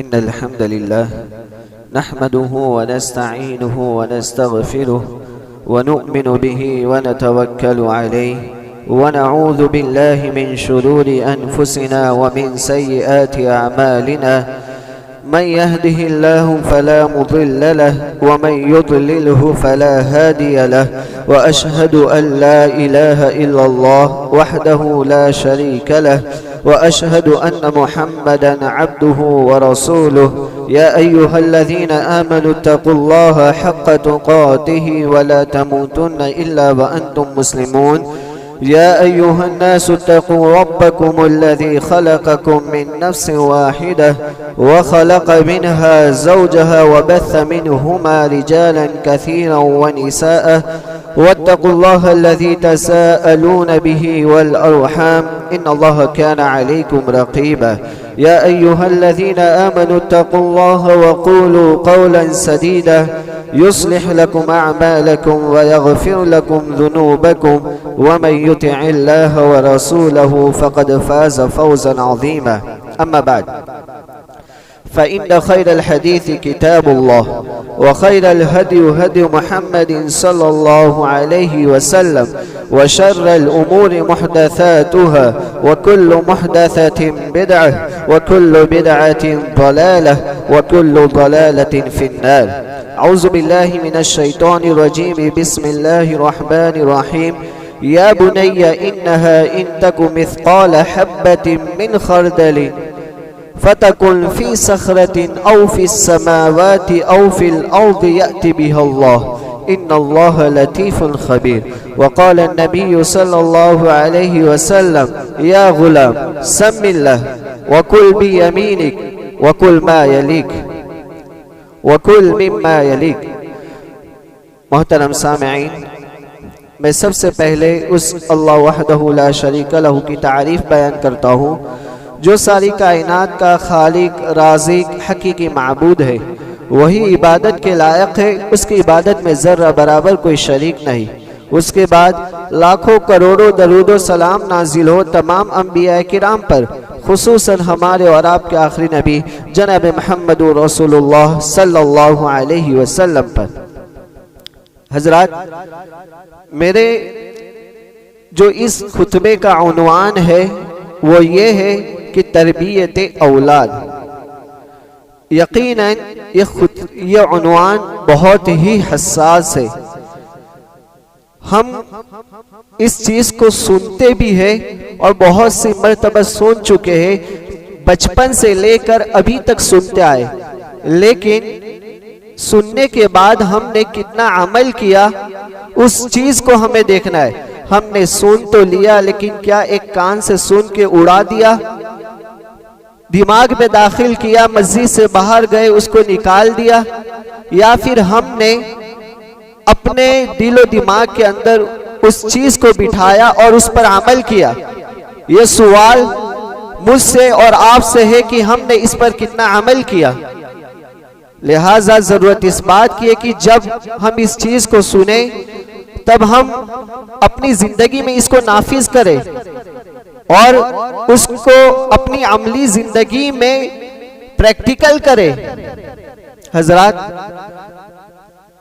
इन्नल हम्दुलिल्लाह नहमदुहु व नस्तईनुहु व नस्तगफिरुह व नु'मिनु बिही व नतवक्कलु अलैहि व नऊज़ु बिल्लाहि मिन शुरूरि अनफुसिना व मिन सय्यिआति अअमालिना मन यहदिहिल्लाहु फला मुदिल्ल लहु व मन युद्लिलहु फला हादिय लहु व अशहदु अन ला इलाहा इल्लल्लाह वहदहु ला शरीका लहु व अशहदु अन्न मुहम्मदन अब्दुहु व रसूलुहु या अय्युहल्लज़ीना आमनु तक़ुल्लाहा हक़्क़ तुक़ातिहि व ला तमूतुन्न इल्ला व अंतुम मुस्लिमून या अय्युहन्नासु तक़ू रब्बकुमुल्लज़ी ख़लक़कुम मिन नफ्सिन वाहिदह व ख़लक़ मिनहा ज़ौजहा व बस्स मिनहुमा रिजालन कसीरन व निसाअ वत्तक़ुल्लाहा अल्लज़ी तसाअलून बिही वल अर्हाम इन्नल्लाहा काना अलैकुम रक़ीबा या अय्युहल्लज़ीना आमनु तक़ुल्लाहा व क़ूलू क़ौलन सदीदा युस्लिह लकुम अअमालकुम व यग़फिर लकुम ज़ुनूबकुम व मन युतिइल्लाह व रसूलहु फ़क़द फ़ाज़ फ़ौज़न अज़ीमा अम्मा बाद फ़इन्न खैरल हदीस किताबुल्लाह व खैरल हदी हदी मुहम्मद सल्लल्लाहु अलैहि वसल्लम व शर्रल उमूरि मुहदसातुहा व कुल्लु मुहदसतिन बिदअह व कुल्लु बिदअतिन ज़लालह व कुल्लु ज़लालतिन फिन्नार औज़ु बिल्लाहि मिनश शैतानिर रजीम बिस्मिल्लाहिर रहमानिर रहीम या बुनय्या इन्नहा इन तकु मिस्क़ाल हब्बतिन मिन खरदलिन फ़तकुन फ़ी सख़रतिन औ फ़िस समावाति औ फ़िल अर्दि यअति बिहल्लाह इन्नल्लाह लतीफ़ुन ख़बीर व क़ाल नबी सल्लल्लाहु अलैहि वसल्लम या गुलाम सम्मिल्लाह व कुल बियमीनिक व कुल मा यलीक व कुल मिम्मा यलीक। मोहतरम सामिईन, मैं सबसे पहले उस अल्लाह वहदहु ला शरीका लहू की तारीफ़ बयान करता हूँ जो सारी कायनात का खालिक, राज़िक, हकीकी माबूद है। वही इबादत के लायक है, उसकी इबादत में ज़र्रा बराबर कोई शरीक नहीं। उसके बाद लाखों करोड़ों दरूद सलाम नाजिल हो तमाम अंबिया किराम पर, खुसूसन हमारे और आपके आखिरी नबी जनाब मोहम्मद रसूलुल्लाह सल्लल्लाहु अलैहि वसल्लम पर। हजरात, मेरे जो इस खुतबे का उन्वान है वो ये है कि तरबियत औलाद। यकीनन ये उन्वान बहुत ही हसास है। हम इस चीज को सुनते भी हैं और बहुत सी मर्तबा सुन चुके हैं, बचपन से लेकर अभी तक सुनते आए, लेकिन सुनने के बाद हमने कितना अमल किया उस चीज को हमें देखना है। हमने सुन तो लिया, लेकिन क्या एक कान से सुन के उड़ा दिया, दिमाग में दाखिल किया, मस्जिद से बाहर गए उसको निकाल दिया, या फिर हमने अपने दिलो दिमाग के अंदर उस चीज को बिठाया और उस पर अमल किया। ये सवाल मुझसे और आपसे है कि हमने इस पर कितना अमल किया। लिहाजा जरूरत इस बात की है कि जब हम इस चीज को सुने तब हम अपनी जिंदगी में इसको नाफिज करें और उसको अपनी अमली जिंदगी में प्रैक्टिकल करें। हजरात,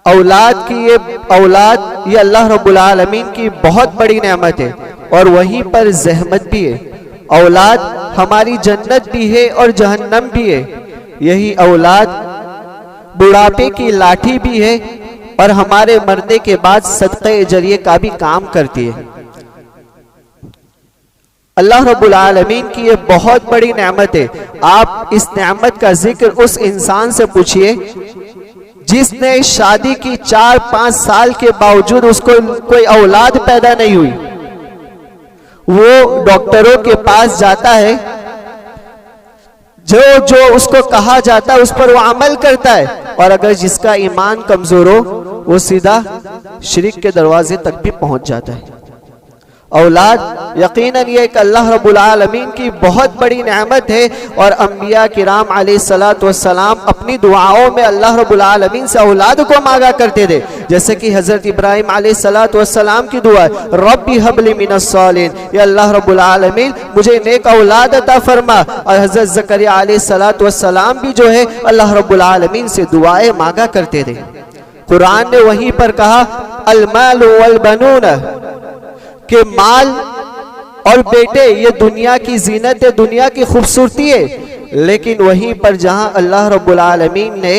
औलाद ये अल्लाह रब्बुल आलमीन की बहुत बड़ी नेमत है और वहीं पर ज़हमत भी है। औलाद हमारी जन्नत भी है और जहन्नम भी है। यही औलाद बुढ़ापे की लाठी भी है और हमारे मरने के बाद सदक़े जरिए का भी काम करती है। अल्लाह रब्बुल आलमीन की ये बहुत बड़ी नेमत है। आप इस नेमत का जिक्र उस इंसान से पूछिए जिसने शादी की 4-5 साल के बावजूद उसको कोई औलाद पैदा नहीं हुई। वो डॉक्टरों के पास जाता है, जो उसको कहा जाता है उस पर वो अमल करता है, और अगर जिसका ईमान कमजोर हो वो सीधा शिर्क के दरवाजे तक भी पहुंच जाता है। औलाद यकीनन ये एक अल्लाह रब्बुल आलमीन की बहुत बड़ी नेमत है। और अंबिया किराम अलैहिस्सलातु वस्सलाम अपनी दुआओं में अल्लाह रब्बुल आलमीन से औलाद को मांगा करते थे, जैसे कि हज़रत इब्राहिम अलैहिस्सलातु वस्सलाम की दुआ, रब्बी हबली मिनस सालिहीन, या अल्लाह रब्बुल आलमीन मुझे नेक औलाद अता फरमा। और हज़रत ज़करिया अलैहिस्सलातु वस्सलाम भी जो है अल्लाह रब्बुल आलमीन से दुआएं मांगा करते थे। कुरान ने वहीं पर कहा अल मालु वल बनून, के माल और बेटे ये दुनिया की जीनत है, दुनिया की खूबसूरती है। लेकिन वहीं पर जहां अल्लाह रब्बुल आलमीन ने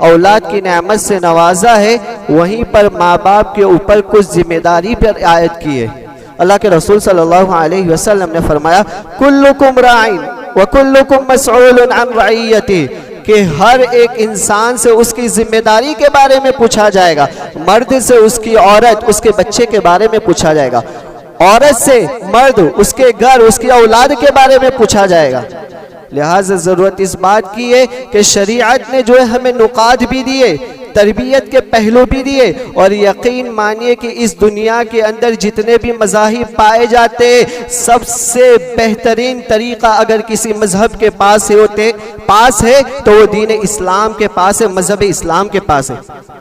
औलाद की नेमत से नवाजा है, वहीं पर माँ बाप के ऊपर कुछ जिम्मेदारी पर आयत की है। अल्लाह के रसूल सल्लल्लाहु अलैहि वसल्लम ने फरमाया कुल्लुकुम राइन व कुल्लुकुम मसऊलुन अन रइयती, कि हर एक इंसान से उसकी जिम्मेदारी के बारे में पूछा जाएगा। मर्द से उसकी औरत, उसके बच्चे के बारे में पूछा जाएगा, औरत से मर्द, उसके घर, उसकी औलाद के बारे में पूछा जाएगा। लिहाजा ज़रूरत इस बात की है कि शरीयत ने जो है हमें नुकात भी दिए, तरबियत के पहलू भी दिए। और यकीन मानिए कि इस दुनिया के अंदर जितने भी मज़ाहिब पाए जाते हैं, सबसे बेहतरीन तरीक़ा अगर किसी मजहब के पास है तो वो दीन इस्लाम के पास है, मजहब इस्लाम के पास है।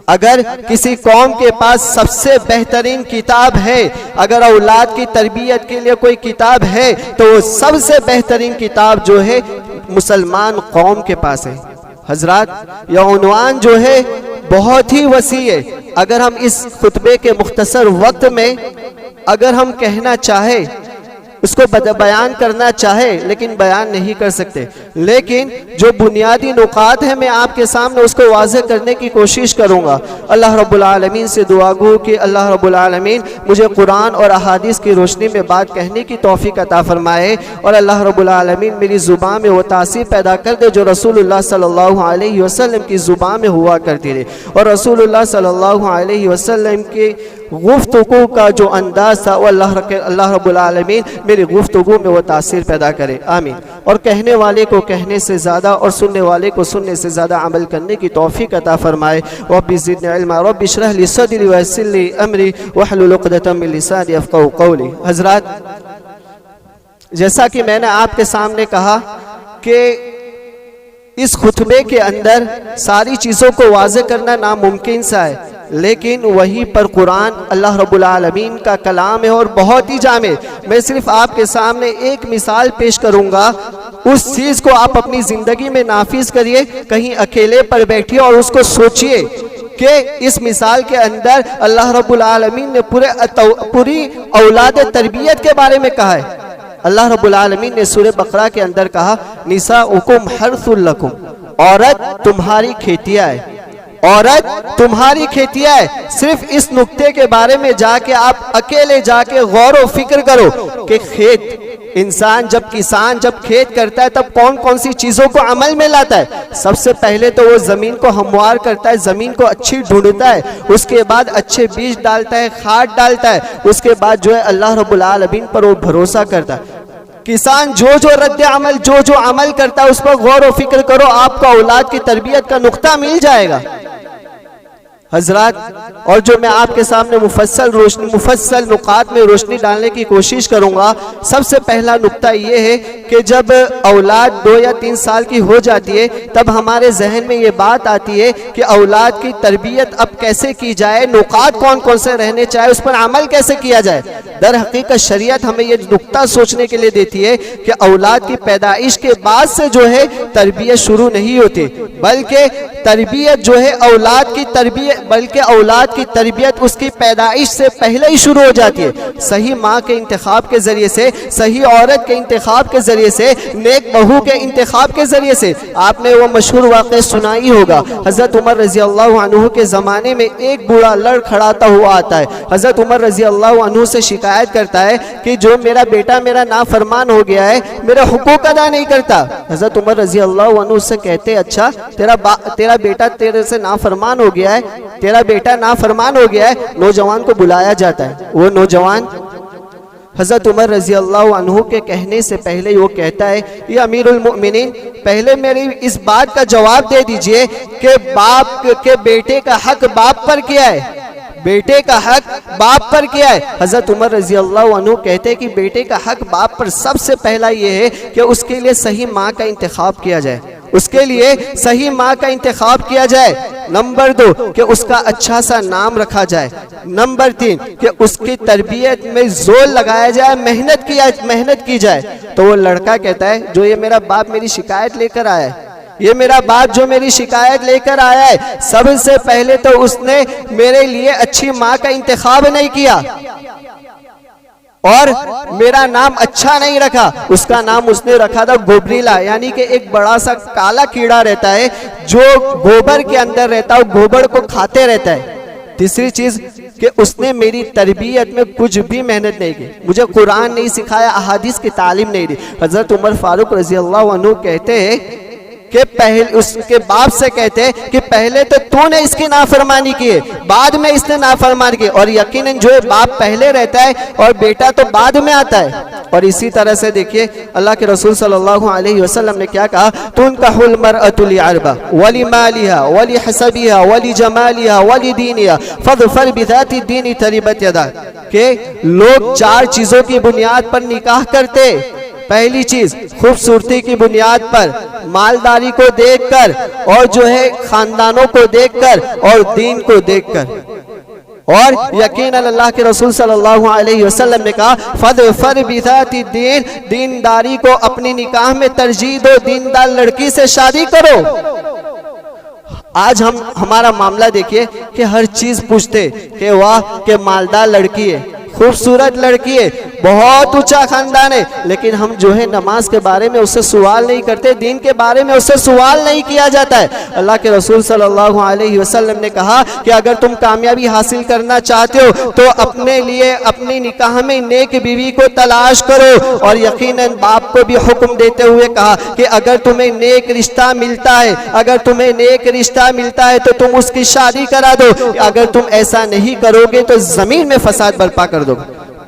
अगर किसी कौम के पास सबसे बेहतरीन किताब है, अगर औलाद की तरबियत के लिए कोई किताब है, तो वो सबसे बेहतरीन किताब जो है मुसलमान कौम के पास है। हजरात, यह उन्वान जो है बहुत ही वसी है। अगर हम इस खुतबे के मुख्तसर वक्त में अगर हम कहना चाहे, उसको बयान करना चाहे, लेकिन बयान नहीं कर सकते। लेकिन जो बुनियादी नुकात है मैं आपके सामने उसको वाज़ेह करने की कोशिश करूँगा। अल्लाह रब्बुल आलमीन से दुआ गो कि अल्लाह रब्बुल आलमीन मुझे कुरान और अहादीस की रोशनी में बात कहने की तौफीक अता फरमाए, और अल्लाह रब्बुल आलमीन मेरी ज़ुबान में वो तासीर पैदा कर दे जो रसूलुल्लाह सल्लल्लाहु अलैहि वसल्लम की ज़ुबान में हुआ करती रहे, और रसूलुल्लाह सल्लल्लाहु अलैहि वसल्लम की गुफ्तगू का जो अंदाज था वो अल्लाह रब्बुल आलमीन मेरी गुफ्तगू में वो तासीर पैदा करे, आमीन। और कहने वाले को कहने से ज़्यादा और सुनने वाले को सुनने से ज़्यादा अमल करने की तौफीक अता फरमाए। रब्बी ज़िदनी इल्मा रब्बी इश्रह ली सदरी व यस्सिर ली अमरी वहलुल उक़दतम मिन लिसानी यफ़क़हू क़ौली। हज़रात, जैसा कि मैंने आपके सामने कहा कि इस खुतबे के अंदर सारी चीज़ों को वाज़ेह करना नामुमकिन सा है, लेकिन वहीं पर कुरान अल्लाह रब्बुल आलमीन का कलाम है और बहुत ही जामे। मैं सिर्फ आपके सामने एक मिसाल पेश करूंगा, उस चीज़ को आप अपनी ज़िंदगी में नाफिज करिए। कहीं अकेले पर बैठिए और उसको सोचिए कि इस मिसाल के अंदर अल्लाह रब्बुल आलमीन ने पूरी औलाद तरबियत के बारे में कहा है। अल्लाह रब्बुल आलमीन ने सूरह बकरा के अंदर कहा निसाउकुम हर्सुल लकुम, औरत तुम्हारी खेतियाँ है, औरत तुम्हारी खेतियाँ है। सिर्फ इस नुक्ते के बारे में जाके आप अकेले जाके गौर व फिक्र करो कि किसान जब खेत करता है तब कौन कौन सी चीजों को अमल में लाता है। सबसे पहले तो वो जमीन को हमवार करता है, जमीन को अच्छी ढूंढता है, उसके बाद अच्छे बीज डालता है, खाद डालता है, उसके बाद जो है अल्लाह रब्बुल आलमीन पर वो भरोसा करता है। किसान जो रद्द अमल जो अमल करता है उस पर गौर व फिक्र करो, आपको औलाद की तरबियत का नुक्ता मिल जाएगा। हजरात, और जो मैं आपके सामने मुफस्सल नुकात में रोशनी डालने की कोशिश करूंगा। सबसे पहला नुक्ता ये है कि जब औलाद 2 या 3 साल की हो जाती है तब हमारे जहन में ये बात आती है कि औलाद की तरबियत अब कैसे की जाए, नुकात कौन कौन से रहने चाहिए, उस पर अमल कैसे किया जाए। दर हकीकत शरीयत हमें ये नुक्ता सोचने के लिए देती है कि औलाद की पैदाइश के बाद से जो है तरबियत शुरू नहीं होती, बल्कि तरबियत जो है औलाद की तरबियत उसकी पैदाइश से पहले ही शुरू हो जाती है। सही माँ के इंतखाब के जरिए से, सही औरत के इंतखाब के जरिए से, नेक बहू के इंतखाब के जरिए से। आपने वो मशहूर वाक़या सुना ही होगा, हज़रत उमर रज़ी अल्लाह अन्हु के ज़माने में एक बूढ़ा लड़ खड़ाता हुआ आता है। हज़रत उमर रज़ी अल्लाह अन्हु से शिकायत करता है कि जो मेरा बेटा मेरा नाफरमान हो गया है, मेरा हुकूक अदा नहीं करता। हज़रत उमर रज़ी अल्लाह अन्हु से कहते, अच्छा तेरा बेटा तेरे से नाफरमान हो गया है, तेरा बेटा नाफरमान हो गया है। नौजवान को बुलाया जाता है। वो नौजवान हज़रत उमर रज़ी अल्लाह अन्हु के कहने से पहले वो कहता है, ये अमीरुल मोमिनीन, पहले मेरी इस बात का जवाब दे दीजिए कि बाप के बेटे का हक बाप पर क्या है, बेटे का हक बाप पर क्या है? हजरत उमर रजी अल्लाह अन्हु कहते हैं कि बेटे का हक बाप पर सबसे पहला ये है कि उसके लिए सही माँ का इंतखाब किया जाए, उसके लिए सही माँ का इंतखाब किया जाए। नंबर 2 कि उसका अच्छा सा नाम रखा जाए। नंबर 3 कि उसकी तरबियत में जोर लगाया जाए, मेहनत की जाए। तो वो लड़का कहता है जो ये मेरा बाप मेरी शिकायत लेकर आया है, ये मेरा बाप जो मेरी शिकायत लेकर आया है, सबसे पहले तो उसने मेरे लिए अच्छी माँ का इंतखाब नहीं किया और मेरा नाम अच्छा नहीं रखा। उसका नाम उसने रखा था गोबरीला, यानी कि एक बड़ा सा काला कीड़ा रहता है जो गोबर के अंदर रहता है, गोबर को खाते रहता है। तीसरी चीज कि उसने मेरी तरबियत में कुछ भी मेहनत नहीं की, मुझे कुरान नहीं सिखाया, अहादीस की तालीम नहीं दी। हजरत उमर फारूक रजी अल्लाह अन्हु कहते हैं कि पहले उसके बाप से कहते हैं कि पहले तो तूने इसकी नाफरमानी की है, बाद में इसने नाफरमानी की। और यकीनन जो है बाप पहले रहता है और बेटा तो बाद में आता है। और इसी तरह से देखिए अल्लाह के रसूल सल्लल्लाहु अलैहि वसल्लम ने क्या कहा, तुनकाहुल मरअतु लिअरबा वली मालिहा वली हसबिहा वली जमालिहा वली दीनिहा फज़फर बिज़ाति दीनी तरिबत यदा, के लोग 4 चीजों की बुनियाद पर निकाह करते। पहली चीज खूबसूरती की बुनियाद पर, मालदारी को देखकर, और जो है खानदानों को देखकर, और दीन को देखकर। और यकीनन अल्लाह के रसूल सल्लल्लाहु अलैहि वसल्लम ने कहा फज़फर बिज़ाति दीन, दीनदारी को अपनी निकाह में तरजीह दो, दीनदार लड़की से शादी करो। आज हमारा मामला देखिए कि हर चीज पूछते कि वाह के मालदार लड़की है, खूबसूरत लड़की है, बहुत ऊंचा खानदान है, लेकिन हम जो है नमाज के बारे में उससे सवाल नहीं करते, दीन के बारे में उससे सवाल नहीं किया जाता है। अल्लाह के रसूल सल्लल्लाहु अलैहि वसल्लम ने कहा कि अगर तुम कामयाबी हासिल करना चाहते हो तो अपने लिए अपनी निकाह में नेक बीवी को तलाश करो। और यकीनन बाप को भी हुक्म देते हुए कहा कि अगर तुम्हें नेक रिश्ता मिलता है, अगर तुम्हें नेक रिश्ता मिलता है तो तुम उसकी शादी करा दो, अगर तुम ऐसा नहीं करोगे तो जमीन में फसाद बर्पा कर दो।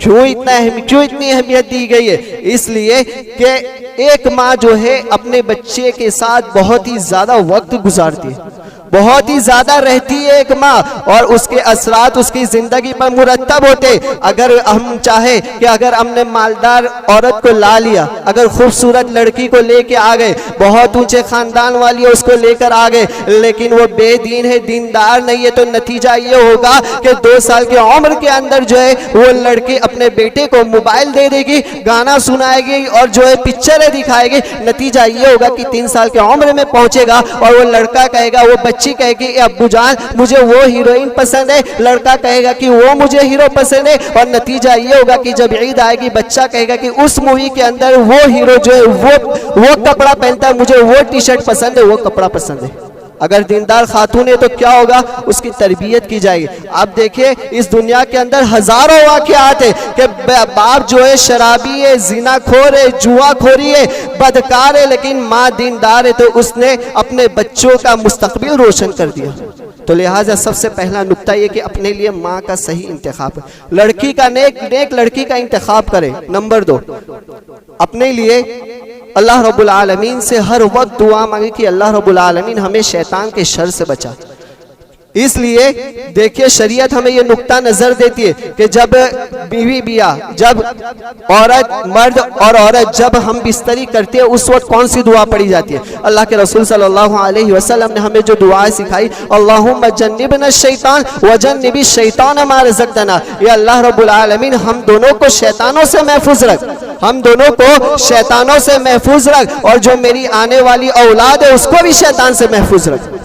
क्यों इतनी अहमियत दी गई है? इसलिए कि एक माँ जो है अपने बच्चे के साथ बहुत ही ज्यादा वक्त गुजारती है, बहुत ही ज्यादा रहती है एक माँ, और उसके असरात उसकी जिंदगी पर मुरतब होते। अगर हम चाहे कि अगर हमने मालदार औरत को ला लिया, अगर खूबसूरत लड़की को लेके आ गए, बहुत ऊंचे खानदान वाली है उसको लेकर आ गए, लेकिन वो बेदीन है, दीनदार नहीं है, तो नतीजा ये होगा कि 2 साल की उम्र के अंदर जो है वो लड़की अपने बेटे को मोबाइल दे देगी, गाना सुनाएगी और जो है पिक्चरें दिखाएगी। नतीजा ये होगा कि 3 साल की उम्र में पहुंचेगा और वो लड़का कहेगा, वो बच्ची कहेगी अब्बू जान मुझे वो हीरोइन पसंद है, लड़का कहेगा कि वो मुझे हीरो पसंद है। और नतीजा ये होगा कि जब ईद आएगी बच्चा कहेगा कि उस मूवी के अंदर वो हीरो जो है वो कपड़ा पहनता है, मुझे वो टी शर्ट पसंद है, वो कपड़ा पसंद है। अगर दीनदार खातून है तो क्या होगा, उसकी तरबियत की जाएगी। आप देखिए इस दुनिया के अंदर हजारों वाक़यात है कि बाप जो है शराबी है, जिनाखोर है, जुआखोरी है, बदकार है, लेकिन माँ दीनदार है तो उसने अपने बच्चों का मुस्तकबिल रोशन कर दिया। तो लिहाजा सबसे पहला नुक्ता ये कि अपने लिए माँ का सही इंतखाब, लड़की का नेक लड़की का इंतखाब करें। नंबर 2 अपने लिए अल्लाह रब्बुल आलमीन से हर वक्त दुआ मांगे कि अल्लाह रब्बुल आलमीन हमें शैतान के शर से बचा। इसलिए देखिए शरीयत हमें ये नुक्ता नजर देती है कि जब बीवी बिया, जब मर्द और औरत जब हम बिस्तरी करते हैं उस वक्त कौन सी दुआ पढ़ी जाती है? अल्लाह के रसूल सल्लल्लाहु अलैहि वसल्लम ने हमें जो दुआ सिखाई, अल्लाहुम्मा जन्निबना शैतान व जन्निबी शैतान मा रज़क़तना, या अल्लाह रब्बुल आलमीन हम दोनों को शैतानों से महफूज रख, हम दोनों को शैतानों से महफूज रख, और जो मेरी आने वाली औलाद है उसको भी शैतान से महफूज रख।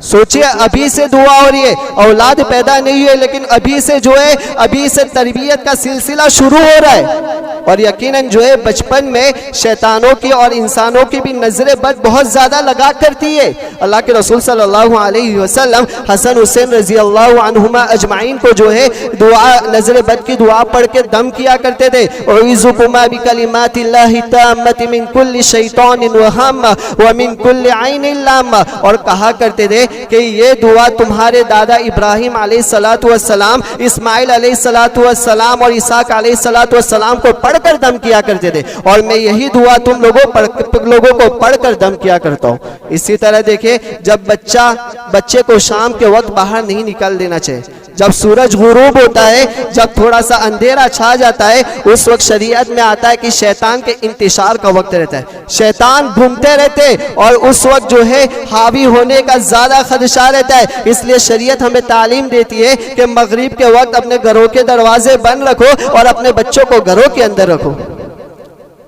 सोचिए अभी से दुआ हो रही है, औलाद पैदा नहीं हुई लेकिन अभी से जो है अभी से तरबियत का सिलसिला शुरू हो रहा है। और यकीनन जो है बचपन में शैतानों की और इंसानों की भी नजर बद बहुत ज्यादा लगा करती है। अल्लाह के रसूल सल्लल्लाहु अलैहि वसल्लम हसन हुसैन रजी अल्लाह अन्हुमा अजमाइन को जो है दुआ नजर बद की दुआ पढ़ के दम किया करते थे। उइज़ुकुमा बिकलिमातिल्लाहि ताम्मति मिन कुल्लि शैतानिन व हम्मा व मिन कुल्लि ऐनिन लाम्मा, और कहा करते थे कि ये दुआ तुम्हारे दादा इब्राहिम अलैहिस्सलातु वस्सलाम, इस्माइल अलैहिस्सलाम और इसाक अलैहिस्सलाम को पढ़कर दम किया करते थे, और मैं यही दुआ तुम लोगों को पढ़कर दम किया करता हूँ। इसी तरह देखिए जब बच्चे को शाम के वक्त बाहर नहीं निकल देना चाहिए, जब सूरज गुरूब होता है, जब थोड़ा सा अंधेरा छा जाता है, उस वक्त शरीयत में आता है कि शैतान के इंतशार का वक्त रहता है, शैतान घूमते रहते और उस वक्त जो है हावी होने का ज्यादा खदशा रहता है। इसलिए शरीयत हमें तालीम देती है कि मगरिब के वक्त अपने घरों के दरवाजे बंद रखो और अपने बच्चों को घरों के अंदर रखो।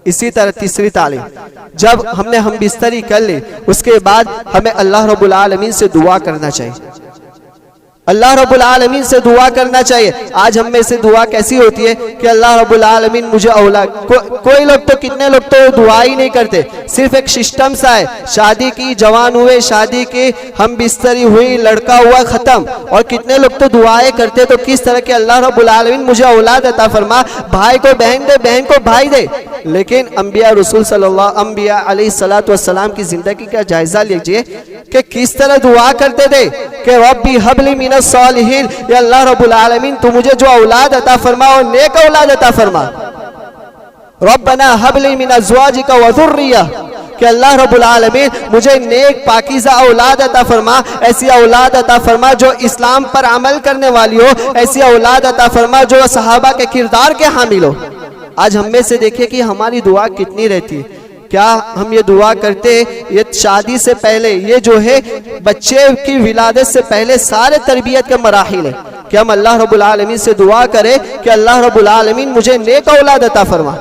इसी तरह तीसरी तालीम, जब हमने हम बिस्तरी कर ली, उसके बाद हमें अल्लाह रब्बुल आलमीन से दुआ करना चाहिए, अल्लाह रब्बुल आलमीन से दुआ करना चाहिए। आज हम में से दुआ कैसी होती है कि अल्लाह रब्बुल आलमीन मुझे औलाद, कोई लोग तो, कितने लोग तो दुआ ही नहीं करते, सिर्फ एक सिस्टम सा है, शादी की, जवान हुए, शादी की, हम बिस्तरी हुई, लड़का हुआ, खत्म। और कितने लोग तो दुआएं करते तो किस तरह के, अल्लाह रब्बुल आलमीन मुझे औलाद अता फरमा, भाई को बहन दे, बहन को भाई दे। लेकिन अंबिया रसूल सल्लल्लाहु अंबिया अलैहिस्सलातु वस्सलाम की जिंदगी का जायजा लीजिए कि किस तरह दुआ करते थे कि रब्बी हबली मिनस सालिहीन, या अल्लाह रब्बुल आलमीन तू मुझे जो औलाद अता फरमा और नेक औलाद अता फरमा। रब्बना हबली मिन अज़वाजिका व ज़ुर्रिया, कि अल्लाह रब्बुल आलमीन मुझे नेक पाकीज़ा औलाद अता फरमा, ऐसी औलाद अता फरमा जो इस्लाम पर अमल करने वाली हो, ऐसी औलाद अता फरमा जो सहाबा के किरदार के हामिल हो। आज हम में से देखिए कि हमारी दुआ कितनी रहती है, क्या हम ये दुआ करते, ये शादी से पहले, ये जो है बच्चे की विलादत से पहले सारे तरबियत के मराहिल है कि हम अल्लाह रब्बुल आलमीन से दुआ करें कि अल्लाह रब्बुल आलमीन मुझे नेक औलाद अता फरमा।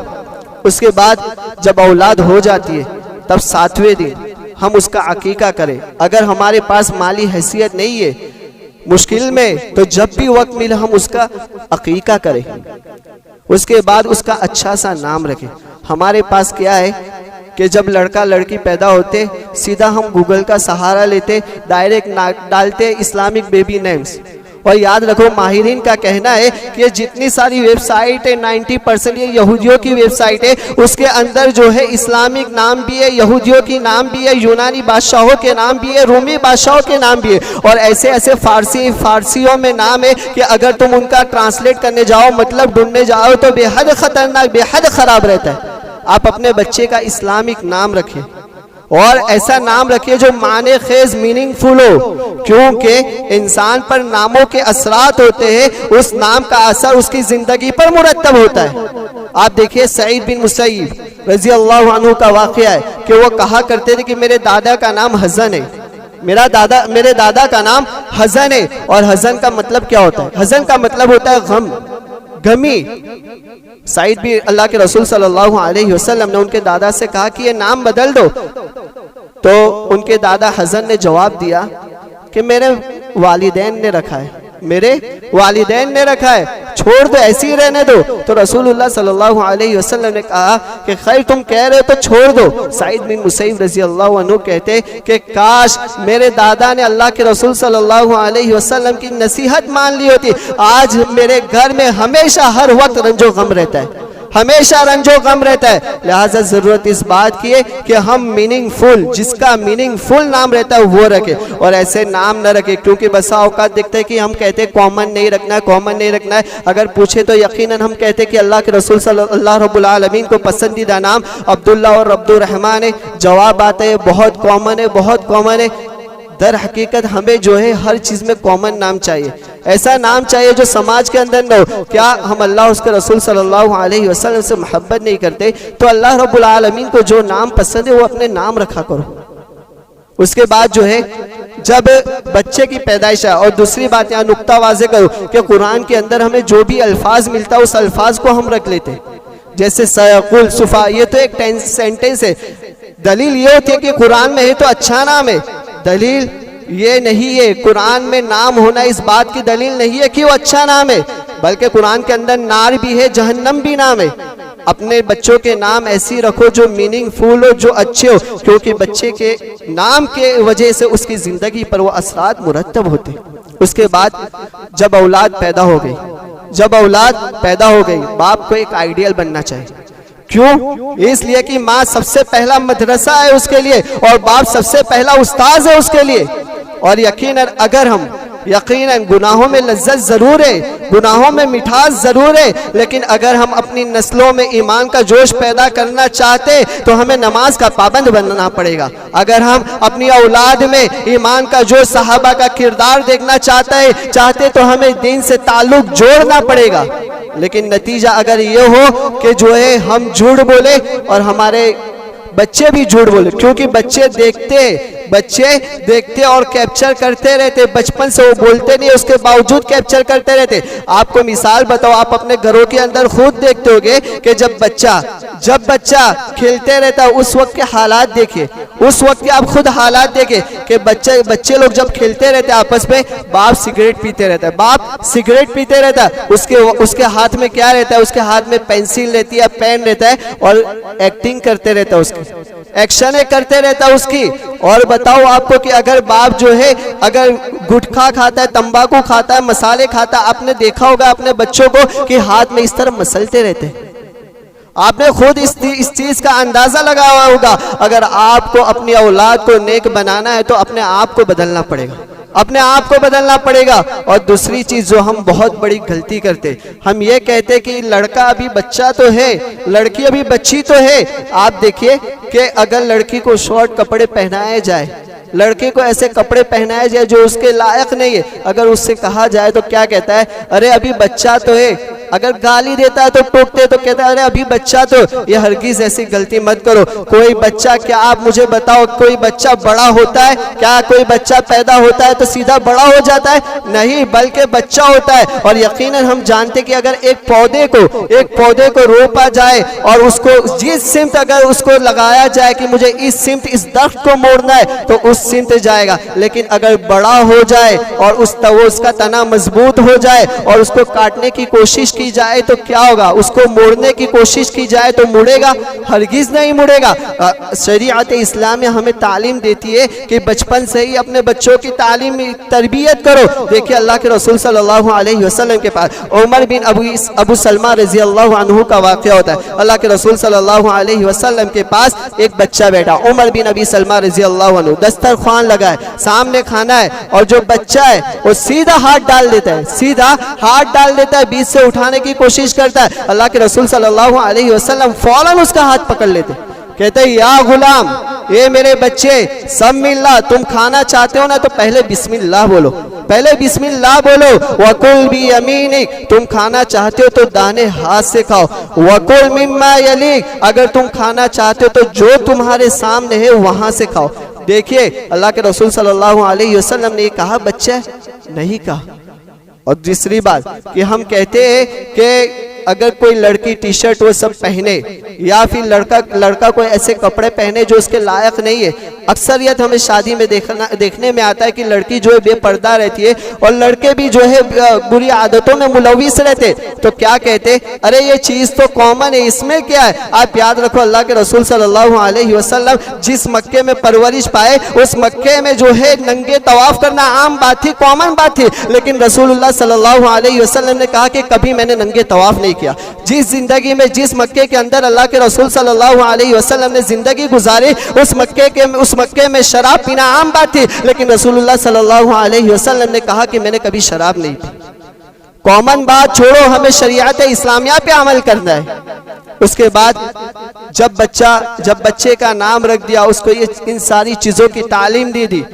उसके बाद जब औलाद हो जाती है तब 7वें दिन हम उसका अकीका करें। अगर हमारे पास माली हैसियत नहीं है, मुश्किल में, तो जब भी वक्त मिले हम उसका अकीका करें। उसके बाद उसका अच्छा सा नाम रखें। हमारे पास क्या है कि जब लड़का लड़की पैदा होते, सीधा हम गूगल का सहारा लेते, डायरेक्ट डालते इस्लामिक बेबी नेम्स। और याद रखो, माहिरीन का कहना है कि ये जितनी सारी वेबसाइट है 90% ये यहूदियों की वेबसाइट है, उसके अंदर जो है इस्लामिक नाम भी है, यहूदियों की नाम भी है, यूनानी बादशाहों के नाम भी है, रूमी बादशाहों के नाम भी है, और ऐसे ऐसे फारसियों में नाम है कि अगर तुम उनका ट्रांसलेट करने जाओ, मतलब ढूंढने जाओ, तो बेहद खतरनाक, बेहद खराब रहता है। आप अपने बच्चे का इस्लामिक नाम रखिए और ऐसा नाम रखिए जो माने खेज, मीनिंगफुल हो, क्योंकि इंसान पर नामों के असरात होते हैं, उस नाम का असर उसकी जिंदगी पर मुरतब होता है। आप देखिए सईद बिन मुसैयब रजी अल्लाह अन्हु का वाक़या है कि वो कहा करते थे कि मेरे दादा का नाम हज़न है, मेरे दादा का नाम हज़न है। और हज़न का मतलब क्या होता है? हज़न का मतलब होता है गम, गमी। सईद भी अल्लाह के रसूल सल्लल्लाहु अलैहि वसल्लम ने उनके दादा से कहा कि ये नाम बदल दो, तो उनके दादा हज़न ने जवाब दिया कि मेरे वालिदैन ने रखा है, मेरे वालिदैन ने रखा है, छोड़ दो, ऐसे ही रहने दो। तो रसूलुल्लाह सल्लल्लाहु अलैहि वसल्लम ने कहा कि खैर तुम कह रहे हो तो छोड़ दो। सईद बिन मुसैयब रजी अल्लाह अन्हु कहते कि काश मेरे दादा ने अल्लाह के रसूल सल्लल्लाहु अलैहि वसल्लम की नसीहत मान ली होती। आज मेरे घर में हमेशा हर वक्त रंजो गम रहता है, हमेशा रंजो गम रहता है। लिहाजा जरूरत इस बात की है कि हम मीनिंगफुल, जिसका मीनिंगफुल नाम रहता है वो रखे और ऐसे नाम न रखे, क्योंकि बसा औकात देखते हैं कि हम कहते हैं कॉमन नहीं रखना है, कॉमन नहीं रखना है। अगर पूछे तो यकीनन हम कहते हैं कि अल्लाह के रसूल अल्लाह रब्बुल आलमीन को पसंदीदा नाम अब्दुल्ला और अब्दुर रहमान है। जवाब आता है बहुत कॉमन है, बहुत कॉमन है। दर हकीकत हमें जो है हर चीज़ में कॉमन नाम चाहिए, ऐसा नाम चाहिए जो समाज के अंदर न हो। क्या हम अल्लाह उसके रसूल सल्लल्लाहु अलैहि वसल्लम से मोहब्बत नहीं करते तो अल्लाह रब्बुल आलमीन को जो नाम पसंद है वो अपने नाम रखा करो। उसके बाद जो है जब बच्चे की पैदाइश है, और दूसरी बात यहाँ नुक्ता वाज़े करो कि कुरान के अंदर हमें जो भी अल्फाज मिलता है उस अल्फाज को हम रख लेते हैं। जैसे सयकुल सुफा, ये तो एक सेंटेंस है, दलील ये होती है कि कुरान में है तो अच्छा नाम है, दलील ये नहीं है, कुरान में नाम होना इस बात की दलील नहीं है कि वो अच्छा नाम है, बल्कि कुरान के अंदर नार भी है, जहन्नम भी नाम है। अपने बच्चों के नाम ऐसी रखो जो मीनिंगफुल हो, जो अच्छे हो, क्योंकि बच्चे के नाम के वजह से उसकी जिंदगी पर वो असरात मुरतब होते। उसके बाद जब औलाद पैदा हो गई, बाप को एक आइडियल बनना चाहिए। क्यों? इसलिए कि माँ सबसे पहला मदरसा है उसके लिए और बाप सबसे पहला उस्ताद है उसके लिए। और यकीनन अगर हम यकीनन गुनाहों में लज्जत ज़रूर है, गुनाहों में मिठास ज़रूर है, लेकिन अगर हम अपनी नस्लों में ईमान का जोश पैदा करना चाहते तो हमें नमाज का पाबंद बनना पड़ेगा। अगर हम अपनी औलाद में ईमान का जोश, सहाबा का किरदार देखना चाहते तो हमें दीन से ताल्लुक जोड़ना पड़ेगा। लेकिन नतीजा अगर ये हो कि जो है हम झूठ बोले और हमारे बच्चे भी झूठ बोले, क्योंकि बच्चे देखते और कैप्चर करते रहते, बचपन से वो बोलते नहीं, उसके बावजूद कैप्चर करते रहते। आपको मिसाल बताओ, आप अपने घरों के अंदर खुद देखते होगे कि जब बच्चा खेलते रहता है उस वक्त के हालात देखिए, उस वक्त के आप खुद हालात देखें कि बच्चे लोग जब खेलते रहते हैं आपस में, बाप सिगरेट पीते रहता है, उसके हाथ में क्या रहता है, उसके हाथ में पेंसिल रहती है, पेन रहता है और एक्टिंग करते रहता है, उसकी एक्शन करते रहता है उसकी। और बताओ आपको कि अगर बाप जो है अगर गुटखा खाता है, तंबाकू खाता है, मसाले खाता है, आपने देखा होगा अपने बच्चों को कि हाथ में इस तरह मसलते रहते हैं। आपने खुद इस चीज का अंदाजा लगाया होगा। अगर आपको अपनी औलाद को नेक बनाना है तो अपने आप को बदलना पड़ेगा, और दूसरी चीज जो हम बहुत बड़ी गलती करते, हम ये कहते कि लड़का अभी बच्चा तो है, लड़की अभी बच्ची तो है। आप देखिए कि अगर लड़की को शॉर्ट कपड़े पहनाए जाए, लड़के को ऐसे कपड़े पहनाए जाए जो उसके लायक नहीं है, अगर उससे कहा जाए तो क्या कहता है, अरे अभी बच्चा तो है। अगर गाली देता है तो टोकते तो कहता है अरे अभी बच्चा तो। ये हरगिज ऐसी गलती मत करो। कोई बच्चा, क्या आप मुझे बताओ, कोई बच्चा बड़ा होता है क्या? कोई बच्चा पैदा होता है तो सीधा बड़ा हो जाता है? नहीं, बल्कि बच्चा होता है। और यकीनन हम जानते कि अगर एक पौधे को रोपा जाए और उसको जिस सिमत अगर उसको लगाया जाए कि मुझे इस सिमत इस दरख्त को मोड़ना है तो उस सिमत जाएगा। लेकिन अगर बड़ा हो जाए और उसका तना मजबूत हो जाए और उसको काटने की कोशिश की जाए तो क्या होगा? उसको मोड़ने की कोशिश की जाए तो मुड़ेगा? हरगिज नहीं मुड़ेगा। शरीयत इस्लामिया हमें तालीम देती है कि बचपन से ही अपने बच्चों की तरबियत करो। देखिए अल्लाह के रसूल सल्लल्लाहु अलैहि वसल्लम के पास उमर बिन अबू सलमा रजी अल्लाह अन्हु का वाक़या होता है। अल्लाह के रसूल सल्लल्लाहु अलैहि वसल्लम के पास एक बच्चा बैठा, उमर बिन अबी सलमा रजी अल्लाह अन्हु, दस्तरख्वान लगा है, सामने खाना है और जो बच्चा है वो सीधा हाथ डाल देता है, बीच से उठाने की कोशिश करता है। अल्लाह के रसूल सल्लल्लाहु अलैहि वसल्लम फौरन उसका हाथ पकड़ लेते, कहते या गुलाम, ये मेरे बच्चे, सम्मिल्लाह, तुम खाना चाहते हो ना तो पहले बिस्मिल्लाह बोलो, वकुल भी यमीनिक, तुम खाना चाहते हो तो दाने हाथ से खाओ, वकुल मिम्मा यलीक, अगर तुम खाना चाहते हो तो जो तुम्हारे सामने है वहां से खाओ। देखिए अल्लाह के रसूल सल्लल्लाहु अलैहि वसल्लम ने कहा बच्चा नहीं कहा। और दूसरी बात कि हम कहते हैं कि अगर कोई लड़की टी शर्ट वो सब पहने या फिर लड़का कोई ऐसे कपड़े पहने जो उसके लायक नहीं है, अक्सरियत हमें शादी में देखने में आता है कि लड़की जो है बेपर्दा रहती है और लड़के भी जो है बुरी आदतों में मुलविस रहते, तो क्या कहते, अरे ये चीज तो कॉमन है, इसमें क्या है? आप याद रखो अल्लाह के रसूल सल्लल्लाहु अलैहि वसल्लम जिस मक्के में परवरिश पाए उस मक्के में जो है नंगे तवाफ करना आम बात थी, कॉमन बात थी। लेकिन रसूलुल्लाह सल्लल्लाहु अलैहि वसल्लम ने कहा कि कभी मैंने नंगे तवाफ नहीं किया। जिस जिंदगी में, जिस मक्के के अंदर अल्लाह के रसूल सल्लल्लाहु अलैहि वसल्लम ने जिंदगी गुजारी, उस मक्के में शराब पीना आम बात थी, लेकिन रसूलुल्लाह सल्लल्लाहु अलैहि वसल्लम ने कहा कि मैंने कभी शराब नहीं पी। कॉमन बात छोड़ो, हमें शरीयत इस्लामिया पे अमल करना है। उसके बाद जब बच्चे का नाम रख दिया, उसको इन सारी चीजों की तालीम दी,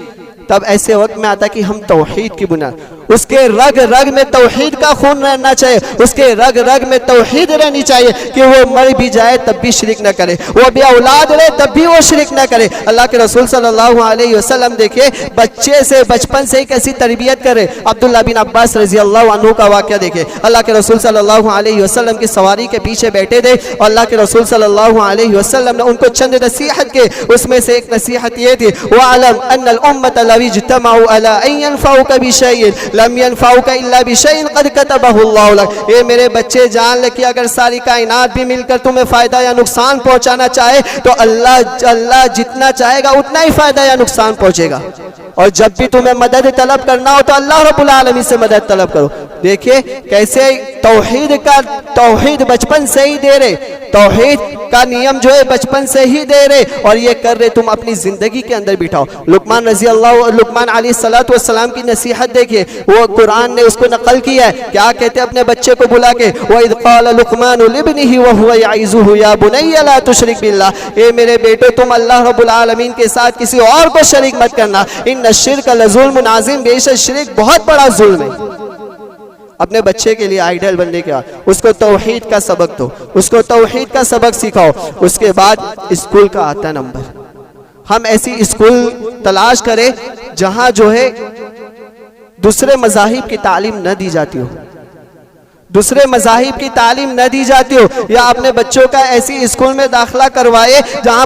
तब ऐसे वक्त में आता कि हम तौहीद की बुनियाद, उसके रग रग में तौहीद का खून रहना चाहिए, उसके रग रग में तौहीद रहनी चाहिए कि वो मर भी जाए तब भी शिरक न करे, वो भी औलाद रहे तब भी वो शिरक न करे। अल्लाह के रसूल सल्लल्लाहु अलैहि वसल्लम देखिए बच्चे से बचपन से ही कैसी तरबियत करे। अब्दुल्लाह बिन अब्बास रजी अल्लाह अन्हु का वाक़या देखे, अल्लाह के रसूल सल्लल्लाहु अलैहि वसल्लम की सवारी के पीछे बैठे थे और अल्लाह के रसूल सल्लल्लाहु अलैहि वसल्लम ने उनको चंद नसीहत के, उसमें से एक नसीहत ये थी, वअलम अन्नल उम्मत लव इज्तमऊ अला अन यनफऊका बिशैइन लम यनफऊका इल्ला बिशैइन क़द कतबहु अल्लाहु लक। ये मेरे बच्चे जान ले कि अगर सारी कायनात भी मिलकर तुम्हें फायदा या नुकसान पहुंचाना चाहे तो अल्लाह जितना चाहेगा उतना ही फायदा या नुकसान पहुंचेगा। और जब भी तुम्हें मदद तलब करना हो तो अल्लाह रब्बुल आलमीन से मदद तलब करो। देखिए कैसे तौहीद बचपन से ही दे रहे, तौहीद का नियम जो है बचपन से ही दे रहे और ये कर रहे, तुम अपनी जिंदगी के अंदर बिठाओ। लुकमान अलैहिस्सलातु वस्सलाम की नसीहत देखिए, वो कुरान ने उसको नकल किया है। क्या कहते हैं अपने बच्चे को बुला के, वइज़ क़ाल लुकमान लिब्निही व हुवा यइज़ुहु या बुनय्या ला तुशरिक बिल्लाह, ए मेरे बेटो तुम अल्लाह रब्बुल आलमीन के साथ किसी और को शरीक मत करना, इन्न शिर्क लज़ुल्मुन अज़ीम, बेशक शिर्क बहुत बड़ा जुल्म है। अपने बच्चे के लिए आइडल बनने के बाद उसको तौहीद का सबक दो, उसको तौहीद का सबक सिखाओ। उसके बाद स्कूल का आता नंबर, हम ऐसी स्कूल तलाश करें जहां जो है दूसरे मज़ाहिब की तालीम न दी जाती हो, दूसरे मज़ाहिब की तालीम न दी जाती हो, या अपने बच्चों का ऐसी स्कूल में दाखिला करवाए जहाँ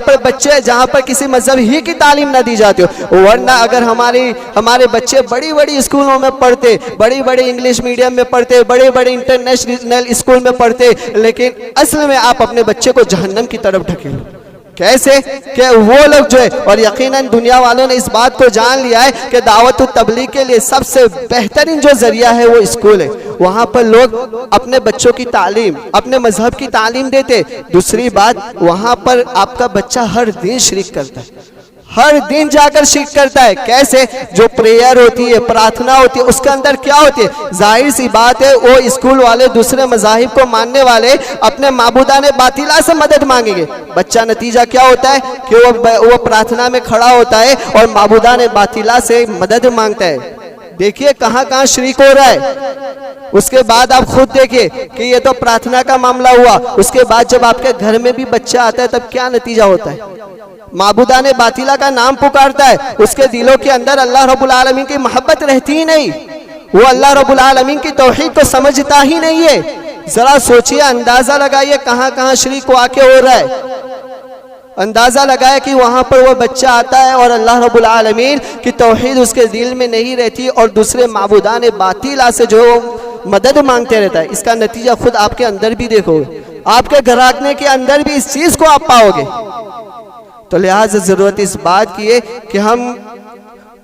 पर किसी मजहब ही की तालीम न दी जाती हो। वरना अगर हमारे बच्चे बड़ी बड़ी स्कूलों में पढ़ते, बड़ी बड़ी इंग्लिश मीडियम में पढ़ते, बड़े बड़े इंटरनेशनल स्कूल में पढ़ते, लेकिन असल में आप अपने बच्चे को जहन्नम की तरफ ढकेलो। कैसे कि वो लोग जो है, और यकीनन दुनिया वालों ने इस बात को जान लिया है कि दावत तबलीग के लिए सबसे बेहतरीन जो जरिया है वो स्कूल है। वहाँ पर लोग अपने बच्चों की तालीम, अपने मजहब की तालीम देते। दूसरी बात, वहाँ पर आपका बच्चा हर दिन शिरक करता है, हर दिन जाकर शिरक करता है। कैसे? जो प्रेयर होती है, प्रार्थना होती है, उसके अंदर क्या होती है? जाहिर सी बात है वो स्कूल वाले, दूसरे मज़ाहिब को मानने वाले अपने माबूदाने बातिला से मदद मांगेंगे। बच्चा नतीजा क्या होता है कि वो प्रार्थना में खड़ा होता है और माबूदाने बातिला से मदद मांगता है। देखिए कहाँ कहाँ शिरक हो रहा है। उसके बाद आप खुद देखिए कि ये तो प्रार्थना का मामला हुआ, उसके बाद जब आपके घर में भी बच्चा आता है तब क्या नतीजा होता है? माबूदाने बातिला का नाम पुकारता है, उसके दिलों के अंदर अल्लाह रब्बुल आलमीन की मोहब्बत रहती ही नहीं, वो अल्लाह रब्बुल आलमीन की तौहीद को समझता ही नहीं है। जरा सोचिए, अंदाजा लगाइए कहाँ कहाँ शिरक वाक़ हो रहा है। अंदाजा लगाया कि वहां पर वो बच्चा आता है और अल्लाह रब्बुल आलमीन की तौहीद उसके दिल में नहीं रहती और दूसरे माबूदाने बातिला से जो मदद मांगते रहता है। इसका नतीजा खुद आपके अंदर भी देखोगे, आपके घराने के अंदर भी इस चीज को आप पाओगे। तो लिहाजा जरूरत इस बात की है कि हम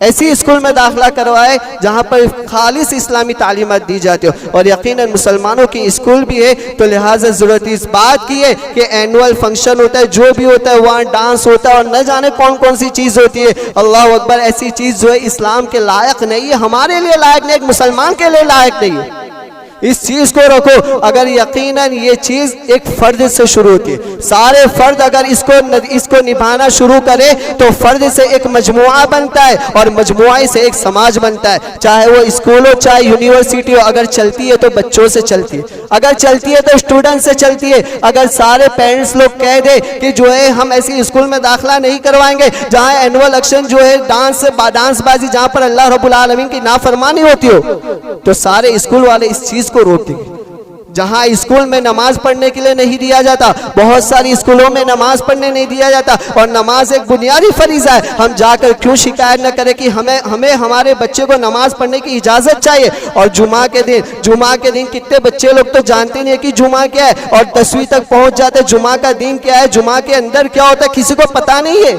ऐसी स्कूल में दाखिला करवाए जहाँ पर खालिस इस्लामी तालीमात दी जाती हो, और यकीनन मुसलमानों की स्कूल भी है। तो लिहाजा ज़रूरत इस बात की है कि एनुअल फंक्शन होता है, जो भी होता है वहाँ डांस होता है और न जाने कौन कौन सी चीज़ होती है। अल्लाह अकबर, ऐसी चीज़ जो है इस्लाम के लायक नहीं है, हमारे लिए लायक नहीं, एक मुसलमान के लिए लायक नहीं है। इस चीज को रखो। अगर यकीनन ये चीज एक फर्द से शुरू होती है, सारे फर्द अगर इसको निभाना शुरू करे तो फर्द से एक मजमुआ बनता है और मजमुआ से एक समाज बनता है। चाहे वो स्कूल हो, चाहे यूनिवर्सिटी हो, अगर चलती है तो बच्चों से चलती है, अगर चलती है तो स्टूडेंट से चलती है। अगर सारे पेरेंट्स लोग कह दे कि जो है हम ऐसी स्कूल में दाखिला नहीं करवाएंगे जहाँ एनुअल एक्शन जो है डांसबाजी, जहाँ पर अल्लाह रब्बुल आलमीन की नाफरमानी होती हो, तो सारे स्कूल वाले इस चीज को रोक देंगे। जहां स्कूल में नमाज पढ़ने के लिए नहीं दिया जाता, बहुत सारी स्कूलों में नमाज पढ़ने नहीं दिया जाता, और नमाज एक बुनियादी फरीजा है। हम जाकर क्यों शिकायत न करें कि हमें हमारे बच्चे को नमाज पढ़ने की इजाजत चाहिए। और जुमा के दिन कितने बच्चे लोग तो जानते नहीं है कि जुमा क्या है, और 10वीं तक पहुंच जाते जुमा का दिन क्या है, जुमा के अंदर क्या होता है, किसी को पता नहीं है।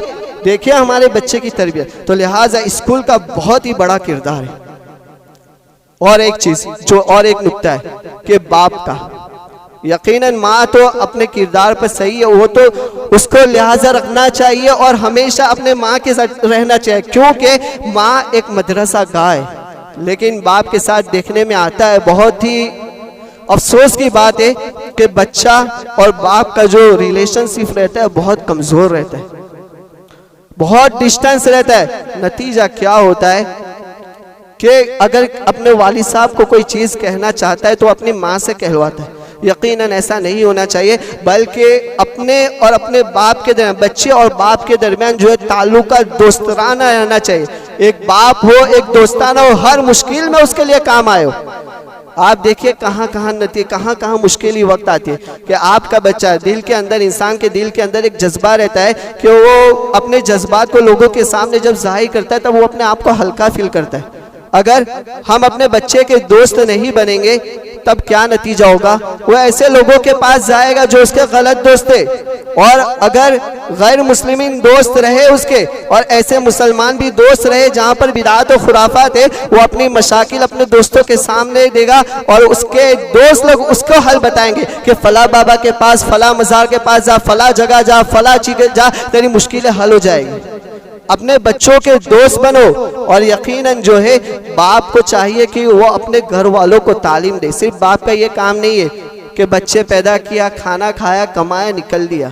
देखिए हमारे बच्चे की तरबियत। तो लिहाजा स्कूल का बहुत ही बड़ा किरदार है। और एक चीज और एक नुक्ता है कि बाप का, यकीनन माँ तो अपने किरदार पर सही है, वो तो उसको लिहाजा रखना चाहिए और हमेशा अपने माँ के साथ रहना चाहिए, क्योंकि माँ एक मदरसा गाह है। लेकिन बाप के साथ देखने में आता है, बहुत ही अफसोस की बात है कि बच्चा और बाप का जो रिलेशनशिप रहता है बहुत कमजोर रहता है, बहुत डिस्टेंस रहता है। नतीजा क्या होता है कि अगर अपने वालिद साहब को कोई चीज़ कहना चाहता है तो अपनी माँ से कहलवाता है। यकीनन ऐसा नहीं होना चाहिए, बल्कि अपने और अपने बाप के दरमियान, बच्चे और बाप के दरमियान जो है ताल्लुका दोस्ताना रहना चाहिए। एक बाप हो, एक दोस्ताना हो, हर मुश्किल में उसके लिए काम आए हो। आप देखिए कहाँ मुश्किल ही वक्त आती है कि आपका बच्चा दिल के अंदर, इंसान के दिल के अंदर एक जज्बा रहता है कि वो अपने जज्बात को लोगों के सामने जब जाहिर करता है तब वो अपने आप को हल्का फील करता है। अगर हम अपने बच्चे के दोस्त नहीं बनेंगे तब क्या नतीजा होगा? वो ऐसे लोगों के पास जाएगा जो उसके गलत दोस्त थे, और अगर गैर मुस्लिमीन दोस्त रहे उसके और ऐसे मुसलमान भी दोस्त रहे जहाँ पर बिदात और खुराफात है, वो अपनी मशाकिल अपने दोस्तों के सामने देगा और उसके दोस्त लोग उसको हल बताएंगे कि फला बाबा के पास, फला मज़ार के पास जा, फला जगह जा, फला चीज़ जा, तेरी मुश्किलें हल हो जाएगी। अपने बच्चों के दोस्त बनो। और यकीनन जो है बाप को चाहिए कि वो अपने घर वालों को तालीम दे। सिर्फ बाप का ये काम नहीं है कि बच्चे पैदा किया, खाना खाया, कमाया, निकल दिया,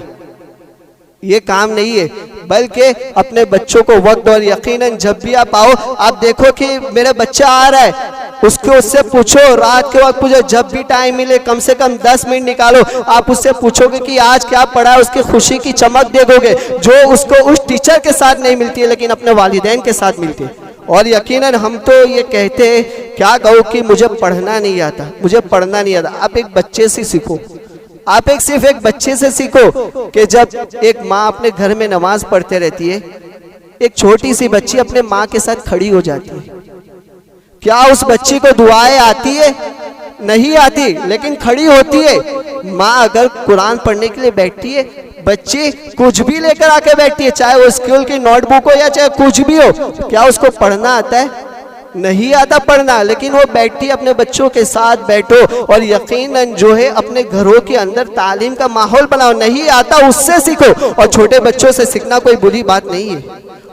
ये काम नहीं है, बल्कि अपने बच्चों को वक्त, और यकीनन जब भी आप आओ, आप देखो कि मेरा बच्चा आ रहा है, उसको उससे पूछो, रात के वक्त पूछो, जब भी टाइम मिले कम से कम 10 मिनट निकालो, आप उससे पूछोगे कि आज क्या पढ़ा है, उसकी खुशी की चमक देखोगे जो उसको उस टीचर के साथ नहीं मिलती है लेकिन अपने वालिदैन के साथ मिलती है। और यकीनन हम तो ये कहते हैं, क्या कहो कि मुझे पढ़ना नहीं आता, मुझे पढ़ना नहीं आता। आप एक बच्चे से सीखो, आप सिर्फ एक बच्चे से सीखो कि जब एक माँ अपने घर में नमाज पढ़ते रहती है, एक छोटी सी बच्ची अपने माँ के साथ खड़ी हो जाती है, क्या उस बच्ची को दुआएं आती है? नहीं आती, लेकिन खड़ी होती है। माँ अगर कुरान पढ़ने के लिए बैठती है, बच्ची कुछ भी लेकर आके बैठती है, चाहे वो स्कूल की नोटबुक हो या चाहे कुछ भी हो, क्या उसको पढ़ना आता है? नहीं आता पढ़ना, लेकिन वो बैठी अपने बच्चों के साथ बैठो और यकीनन जो है अपने घरों के अंदर तालीम का माहौल बनाओ। नहीं आता उससे सीखो, और छोटे बच्चों से सीखना कोई बुरी बात नहीं है,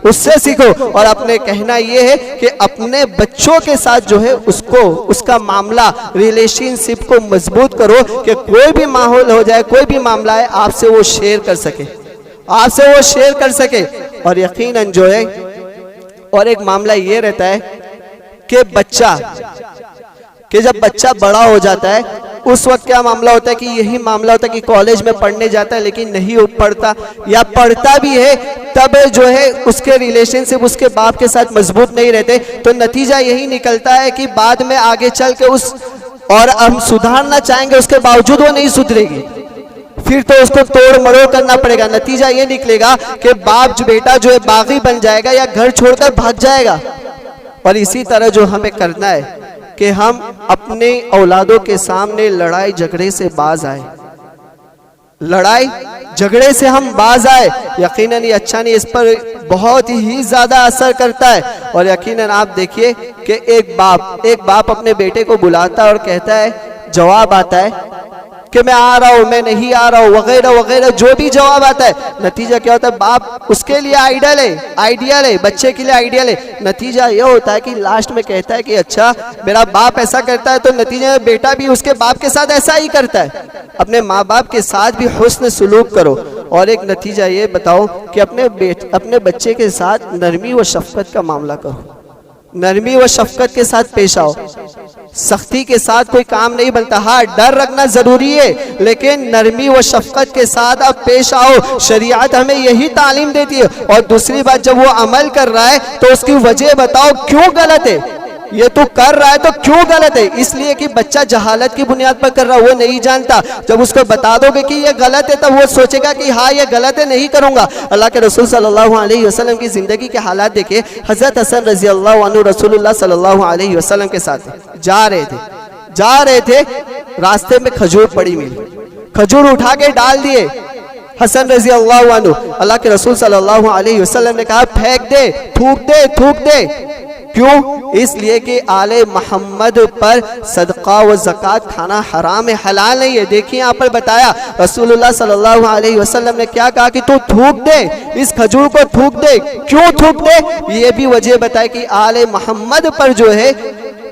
उससे सीखो। और अपने कहना ये है कि अपने बच्चों के साथ जो है उसको, उसका मामला, रिलेशनशिप को मजबूत करो कि कोई भी माहौल हो जाए, कोई भी मामला है, आपसे वो शेयर कर सके, आपसे वो शेयर कर सके। और यकीनन जो है, और एक मामला ये रहता है कि जब बच्चा बड़ा हो जाता है, उस वक्त क्या मामला होता है कि यही मामला होता है कि कॉलेज में पढ़ने जाता है लेकिन नहीं पढ़ता, या पढ़ता भी है तब जो है उसके रिलेशनशिप उसके बाप के साथ मजबूत नहीं रहते, तो नतीजा यही निकलता है कि बाद में आगे चल के उस, और हम सुधारना चाहेंगे उसके बावजूद वो नहीं सुधरेगी, फिर तो उसको तोड़ मरोड़ करना पड़ेगा। नतीजा ये निकलेगा कि बाप जो बेटा जो है बागी बन जाएगा या घर छोड़कर भाग जाएगा। और इसी तरह जो हमें करना है कि हम अपने औलादों के सामने लड़ाई झगड़े से बाज आए, लड़ाई झगड़े से हम बाज आए। यकीनन ये अच्छा नहीं, इस पर बहुत ही ज्यादा असर करता है। और यकीनन आप देखिए कि एक बाप अपने बेटे को बुलाता है और कहता है, जवाब आता है कि मैं आ रहा हूं, मैं नहीं आ रहा हूं, वगैरह वगैरह, जो भी जवाब आता है, नतीजा क्या होता है? बाप उसके लिए आइडियल है, बच्चे के लिए आइडियल है। नतीजा यह होता है कि लास्ट में कहता है कि अच्छा मेरा बाप ऐसा करता है, तो नतीजे में बेटा भी उसके बाप के साथ ऐसा ही करता है। अपने माँ बाप के साथ भी हुस्न सुलूक करो। और एक नतीजा ये बताओ कि अपने बच्चे के साथ नरमी व शफकत का मामला करो, नरमी व शफकत के साथ पेश आओ। सख्ती के साथ कोई काम नहीं बनता। हाँ, डर रखना जरूरी है, लेकिन नरमी व शफकत के साथ आप पेश आओ। शरीयत हमें यही तालीम देती है। और दूसरी बात, जब वो अमल कर रहा है तो उसकी वजह बताओ क्यों गलत है। ये तो कर रहा है तो क्यों गलत है? इसलिए कि बच्चा जहालत की बुनियाद पर कर रहा है, वो नहीं जानता। जब उसको बता दोगे कि ये गलत है, तब वो सोचेगा कि हाँ ये गलत है, नहीं करूंगा। अल्लाह के रसूल सल्लल्लाहु अलैहि वसल्लम की जिंदगी के हालात देखे। हजरत हसन रजी अल्लाह अन्हु रसूलुल्लाह सल्लल्लाहु अलैहि वसल्लम के साथ जा रहे थे, रास्ते में खजूर पड़ी मिली, खजूर उठा के डाल दिए। हसन रजी अल्लाह अन्हु, अल्लाह के रसूल सल्लल्लाहु अलैहि वसल्लम ने कहा फेंक दे, थूक दे। क्यों? इसलिए कि आले मोहम्मद पर सदका व ज़कात खाना हराम है, हलाल नहीं है। देखिए यहाँ पर बताया रसूलुल्लाह सल्लल्लाहु अलैहि वसल्लम ने क्या कहा कि तू थूक दे, इस खजूर को थूक दे। क्यों थूक दे? ये भी वजह बताए कि आले मोहम्मद पर जो है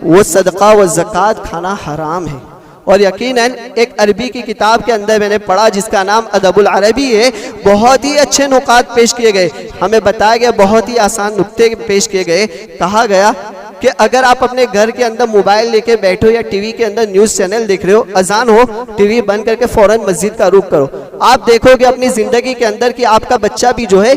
वो सदका व ज़कात खाना हराम है। और यकीनन एक अरबी की किताब के अंदर मैंने पढ़ा जिसका नाम अदबुल अरबी है, बहुत ही अच्छे नुकात पेश किए गए। हमें बताया गया, बहुत ही आसान नुक्ते पेश किए गए। कहा गया कि अगर आप अपने घर के अंदर मोबाइल लेके बैठो या टीवी के अंदर न्यूज़ चैनल देख रहे हो, अजान हो, टीवी बंद करके फौरन मस्जिद का रुख करो। आप देखोगे अपनी जिंदगी के अंदर कि आपका बच्चा भी जो है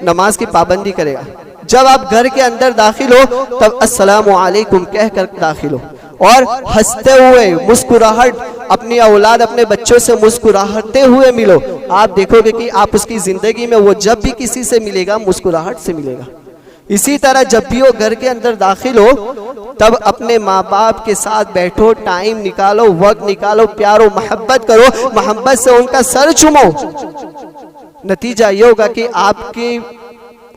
नमाज की पाबंदी करेगा। जब आप घर के अंदर दाखिल हो तब अस्सलामु अलैकुम कह कर दाखिल हो, और हंसते हुए मुस्कुराहट, अपनी औलाद अपने बच्चों से मुस्कुराते हुए मिलो। आप देखोगे कि आप उसकी जिंदगी में वो जब भी किसी से मिलेगा मुस्कुराहट से मिलेगा। इसी तरह जब भी वो घर के अंदर दाखिल हो तब अपने माँ बाप के साथ बैठो, टाइम निकालो, वक्त निकालो, प्यारो, मोहब्बत करो, मोहब्बत से उनका सर चूमो। नतीजा ये होगा कि आपकी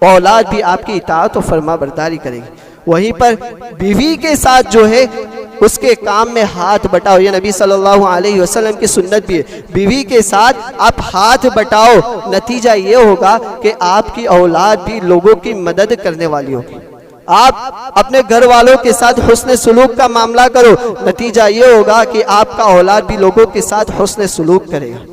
औलाद भी आपकी इताअत और फरमा बरदारी करेगी। वहीं पर बीवी के साथ जो है उसके काम में हाथ बटाओ। ये नबी सल्लल्लाहु अलैहि वसल्लम की सुन्नत भी है, बीवी के साथ आप हाथ बटाओ। नतीजा ये होगा कि आपकी औलाद भी लोगों की मदद करने वाली होगी। आप अपने घर वालों के साथ हुस्न सुलूक का मामला करो, नतीजा ये होगा कि आपका औलाद भी लोगों के साथ हुस्न सुलूक करेगा।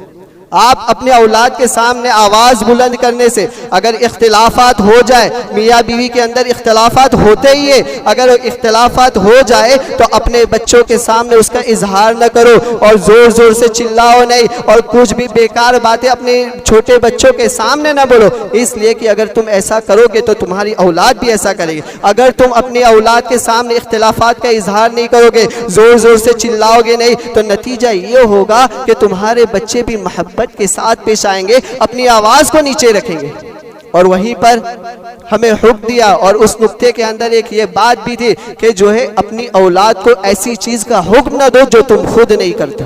आप अपने औलाद के सामने आवाज बुलंद करने से अगर इख्तिलाफात हो जाए, मियाँ बीवी के अंदर इख्तिलाफात होते ही है, अगर इख्तिलाफात हो जाए तो अपने बच्चों के सामने उसका इजहार न करो और जोर जोर से चिल्लाओ नहीं और कुछ भी बेकार बातें अपने छोटे बच्चों के सामने न बोलो, इसलिए कि अगर तुम ऐसा करोगे तो तुम्हारी औलाद भी ऐसा करेगी। अगर तुम अपनी औलाद के सामने इख्तिलाफात का इजहार नहीं करोगे, जोर जोर से चिल्लाओगे नहीं, तो नतीजा ये होगा कि तुम्हारे बच्चे भी मोहब्बत के साथ पेश आएंगे, अपनी आवाज को नीचे रखेंगे। और वहीं पर हमें हुक्म दिया और उस नुक्ते के अंदर एक ये बात भी थी कि जो है अपनी औलाद को ऐसी चीज का हुक्म न दो जो तुम खुद नहीं करते।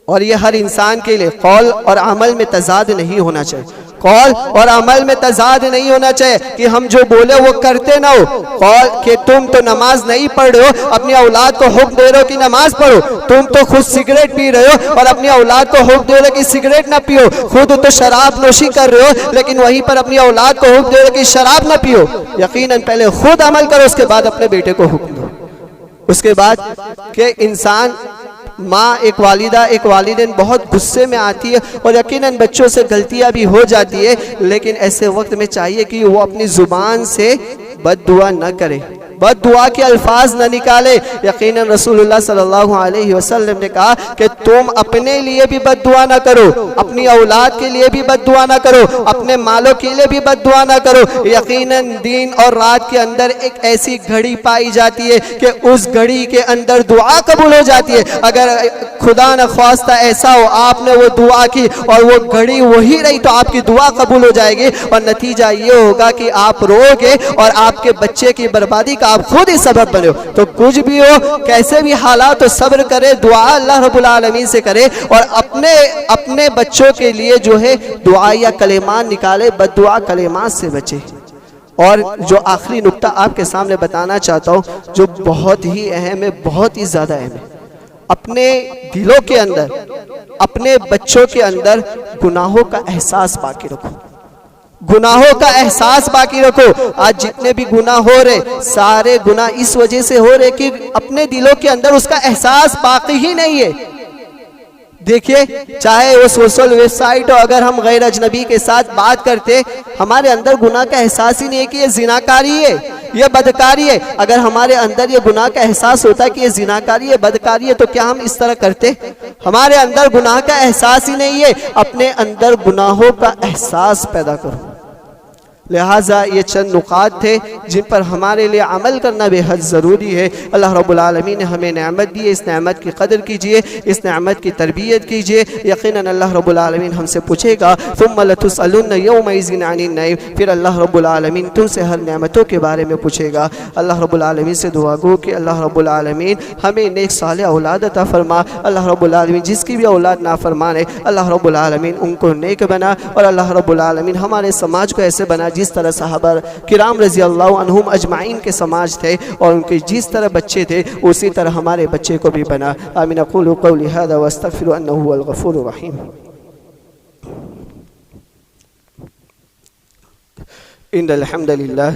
और ये हर इंसान के लिए कौल और अमल में तजाद नहीं होना चाहिए। कौल और अमल में तजाद नहीं होना चाहिए कि हम जो बोले वो करते ना हो। कौल कि तुम तो नमाज नहीं पढ़ रहे हो, अपनी औलाद को हुक्म दे रहे हो कि नमाज पढ़ो। तुम तो खुद सिगरेट पी रहे हो और अपनी औलाद को हुक्म दे रहे हो कि सिगरेट ना पियो। खुद तो शराब नोशी कर रहे हो लेकिन वहीं पर अपनी औलाद को हुक्म दे रहे हो कि शराब ना पियो। यकीनन पहले खुद अमल करो, उसके बाद अपने बेटे को हुक्म दो। उसके बाद के इंसान, माँ, एक वालिदा, एक वालिदैन बहुत गुस्से में आती है और यकीनन बच्चों से गलतियां भी हो जाती है, लेकिन ऐसे वक्त में चाहिए कि वो अपनी जुबान से बद्दुआ न करे, बद्दुआ के अल्फाज न निकाले। यकीनन रसूलुल्लाह सल्लल्लाहु अलैहि वसल्लम ने कहा कि तुम अपने लिए भी बद्दुआ ना करो, अपनी औलाद के लिए भी बद्दुआ ना करो, अपने मालों के लिए भी बद्दुआ ना करो। यकीनन दिन और रात के अंदर एक ऐसी घड़ी पाई जाती है कि उस घड़ी के अंदर दुआ कबूल हो जाती है। अगर खुदा न ख्वास्ता ऐसा हो आपने वो दुआ की और वो घड़ी वही रही तो आपकी दुआ कबूल हो जाएगी और नतीजा ये होगा कि आप रोगे और आपके बच्चे की बर्बादी का आप खुद ही सबब बने हो। तो कुछ भी हो, कैसे भी हालात तो सब्र करे, दुआ अल्लाह रब्बुल आलमीन से करे और अपने बच्चों के लिए जो है दुआ या कलेमान निकाले, बद्दुआ कलेमात से बचे। और जो आखिरी नुक्ता आपके सामने बताना चाहता हूँ जो बहुत ही अहम है, बहुत ही ज्यादा अहम है, अपने दिलों के अंदर, अपने बच्चों के अंदर गुनाहों का एहसास बाकी रखो, गुनाहों का एहसास बाकी रखो। आज जितने भी गुनाह हो रहे, सारे गुनाह इस वजह से हो रहे कि अपने दिलों के अंदर उसका एहसास बाकी ही नहीं है। देखिए, चाहे वो सोशल वेबसाइट हो, अगर हम गैर अजनबी के साथ बात करते, हमारे अंदर गुनाह का एहसास ही नहीं है कि ये जिनाकारी है, ये बदकारी है। अगर हमारे अंदर ये गुनाह का एहसास होता है कि ये जिनाकारी है, बदकारी है, तो क्या हम इस तरह करते? हमारे अंदर गुनाह का एहसास ही नहीं है। अपने अंदर गुनाहों का एहसास पैदा करो। लिहाजा ये चंद नुकात थे जिन पर हमारे लिए अमल करना बेहद ज़रूरी है। अल्लाह रब्बुल आलमीन ने हमें नेमत दी है, इस नेमत की कदर कीजिए, इस नेमत की तरबियत कीजिए। यकीनन अल्लाह रब्बुल आलमीन हमसे पूछेगा, सुम्मा लतुसअलुन्ना यौमइज़िन अनिन नईम, फिर अल्लाह रब्बुल आलमीन तुमसे हर नेमतों के बारे में पूछेगा। अल्लाह रब्बुल आलमीन से दुआ गो कि अल्लाह रब्बुल आलमीन हमें नेक सालेह औलाद अता फरमा। अल्लाह रब्बुल आलमीन जिसकी भी औलाद नाफरमान है, अल्लाह रब्बुल आलमीन उनको नेक बना और अल्लाह रब्बुल आलमीन हमारे समाज को ऐसे बना जिस तरह सहाबा किराम रज़ी अल्लाह अन्हुम अजमाइन के समाज थे और उनके जिस तरह बच्चे थे उसी तरह हमारे बच्चे को भी बना। आमीन। अक़ूलु क़ौली हाज़ा व अस्तग़फ़िरु अन्नहु हुवल गफ़ूरुर रहीम। इन्नल हम्दलिल्लाह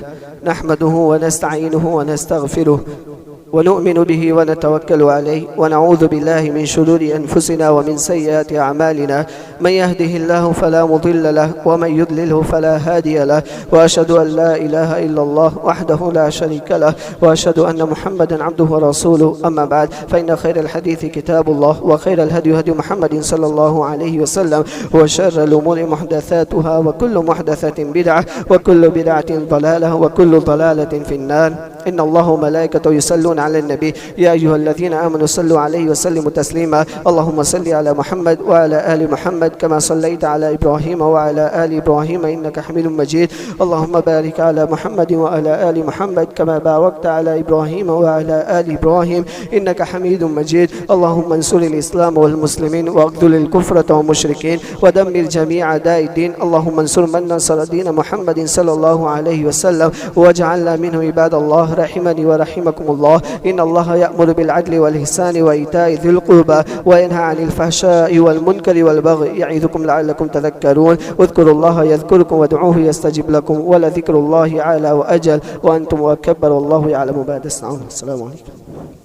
नहमदुहु व नस्तईनुहु व नस्तग़फ़िरुहु व नु'मिनु बिही व नतवक्कलु अलैहि व नऊज़ु बिल्लाहि मिन शुरूरि अनफुसिना व मिन सय्यिआति अमालिना मन यहदिहिल्लाहु फला मुदिल्ल लहु व मन युद्लिलहु फला हादिय लहु व अशहदु अन ला इलाहा इल्लल्लाह वहदहु ला शरीका लहु व अशहदु अन्न मुहम्मदन अब्दुहु व रसूलुहु। अम्मा बाद फ़इन्न खैरल हदीथि किताबुल्लाह व खैरल हदी हदी मुहम्मदिन सल्लल्लाहु अलैहि वसल्लम व शर्रल उमूरि मुहदसातुहा व कुल्लु मुहदसतिन बिदअह व कुल्लु बिदअतिन ज़लालह व कुल्लु ज़लालतिन फ़िन्नार। इन्नल्लाह व मलाइकतहु युसल्लूना अलन नबी या अय्युहल्लज़ीना आमनु सल्लु अलैहि व सल्लिमु तस्लीमा अल्लाहुम्मा सल्लि अला मुहम्मद व अला आलि मुहम्मद कमा सल्लैता अला इब्राहीम व अला आलि इब्राहीम इन्नका हमीदुम मजीद अल्लाहुम्मा बारिक अला मुहम्मद व अला आलि मुहम्मद कमा बारकता अला इब्राहीम व अला आलि इब्राहीम इन्नका हमीदुम मजीद अल्लाहुम्मा अंसुरिल इस्लाम वल मुस्लिमीन वअख्ज़ुलिल कुफ्रत व मुशरिकीन व दम्मिर जमी' अदाइद्दीन अल्लाहुम्मा अंसुर मन नसर दीन मुहम्मदिन सल्लल्लाहु अलैहि वसल्लम वजअलना मिन्हु इबादल्लाह रहिमनी व रहिमकुमुल्लाह इन्नल्लाह यअमुरु बिल अदलि वल इहसानि व ईताइ ज़िल क़ुर्बा व यनहा अनिल फ़हशाइ वल मुनकरि वल बग़इ यዒज़ुकुम लअल्लकुम तज़क्करून उज़्कुरुल्लाह यज़्कुरुकुम वदऊहु यस्तजिब लकुम व लज़िक्रुल्लाहि अअला व अजल व अंतुम अकबर वल्लाहु यअलमु मा तस्नऊन। अस्सलामु अलैकुम।